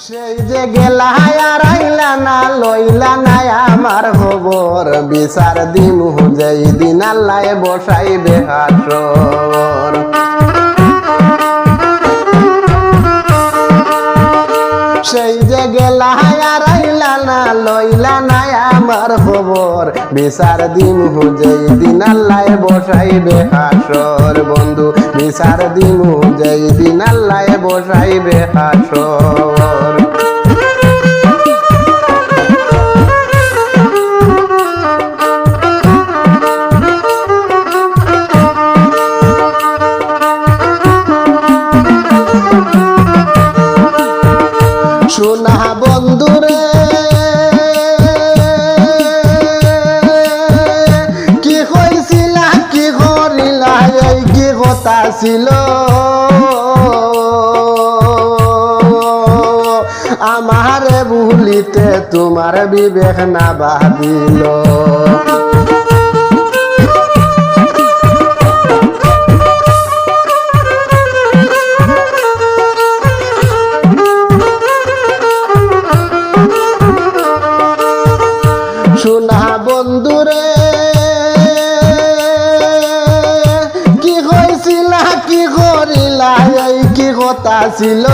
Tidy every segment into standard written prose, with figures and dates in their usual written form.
সেই যে গেলা আর আইলা না লইলা না আমার খবর বিচার দিমু যেই দিন আল্লাহ বসাইবে হাসর। সেই যে গেলা আর আইলা না লইলা না আমার খবর বিচার দিমু যেই দিন আল্লাহ বসাইবে হাসর। বন্ধু বিচার দিমু যেই দিন আল্লাহ বসাইবে হাসর। শোনা বন্ধুরে কি হইছিলা কি করিলা এই কি কথা ছিল আমারে ভুলিতে তোমার বিবেক না বাঁধিল। শোনা বন্ধুরে কি হইছিলা কি করিলা এই কি কথা ছিল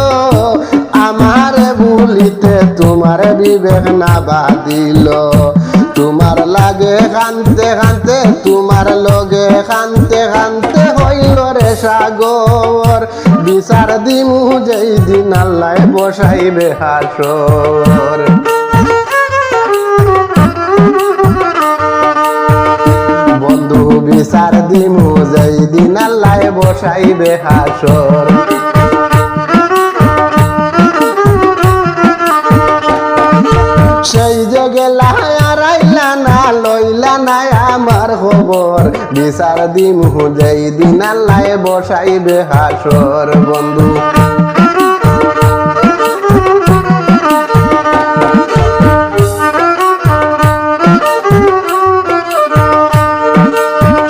আমারে ভুলিতে তোমার বিবেক না বাঁধিল। তোমার লাগে কানতে কানতে তোমার লগে কানতে কানতে হইল রে সাগর বিচার দিমু যেই দিন আল্লাহ বসাইবে হাসর। বন্ধু বিচার দিমু যেই দিন আল্লাহ বসাইবে হাসর। সেই যে গেলা আর আইলা না লইলা না আমার খবর বিচার দিমু যেই দিন আল্লাহ বসাইবে হাসর। বন্ধু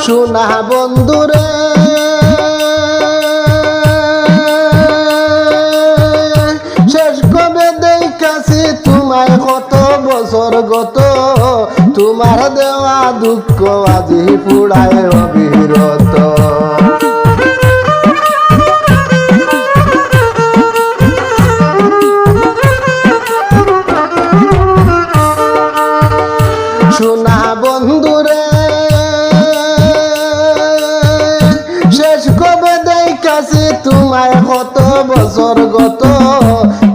শোনা বন্ধুরে শেষ কবে দেখাছি তোমায় কত বছর গত তোমার দেওয়া দুঃখ আজি পুড়ায় অবিরত। শোনা বন্ধুরে শেষ কবে দেখাছি তোমায় কত বছর গত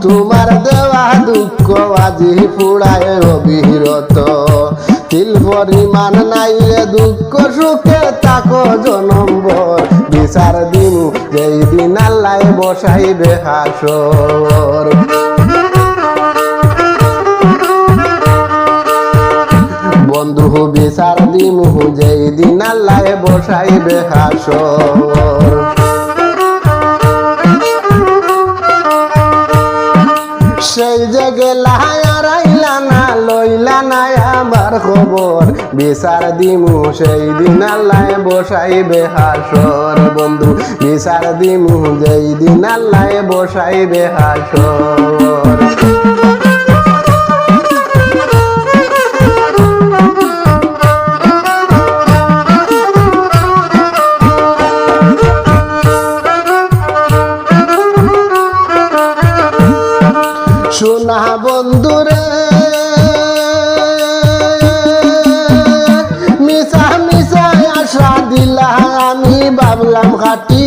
তোমার দেওয়া দুঃখ আজি পুড়ায় অবিরত। তিল পরিমাণ নাই রে দুঃখ সুখে তাকো জনম্বর বিচার দিমু যেই দিন আল্লাহ বসাইবে হাসর। বন্ধু বিচার দিমু যেই দিন আল্লাহ বসাইবে হাসর। সেই যে গেলা আর আইলা না লইলা না আমার খবর বিচার দিমু সেই দিন আল্লাহ বসাইবে হাসর। বন্ধু বিচার দিমু যেই দিন আল্লাহ বসাইবে হাসর। শোনা বন্ধুরে মিশা মিশা আশা দিলা আমি ভাবলাম খাটি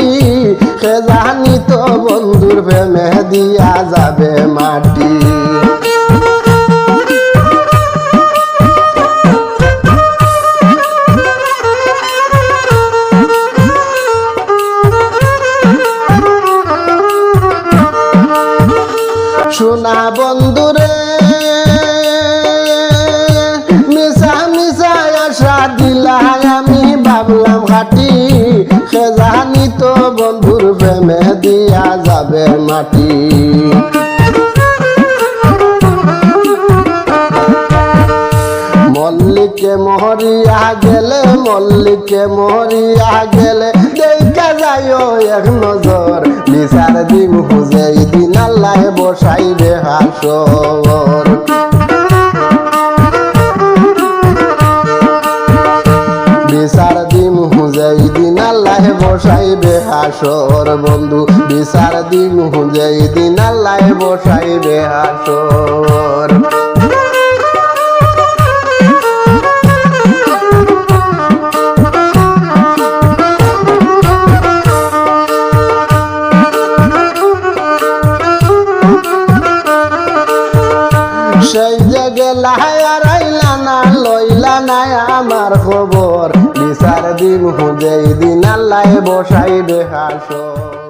সে জানি তো বন্ধুর প্রেমে দিয়া যাবে মাটি। শোনা বন্ধুরে মিশা মিশা আশা দিলা আমি ভাবলাম খাটি সে জানি তো বন্ধুর প্রেমে দিয়া যাবে মাটি। মল্লিকে মরিয়া গেলে মল্লিকে মরিয়া গেলে দেখা যায় এক নজর বিচার দিমু যেই দিন আল্লাহ বসাইবে হাসর বিচার দিমু যেই দিন আল্লাহ বসাইবে হাসর বন্ধু বিচার দিমু যেই দিন আল্লাহ বসাইবে হাসর সেই যে গেলা হারাইলা না লইলা না আমার খবর বিচার দিন যেই দিন আল্লাহ বসাইবে হাসর।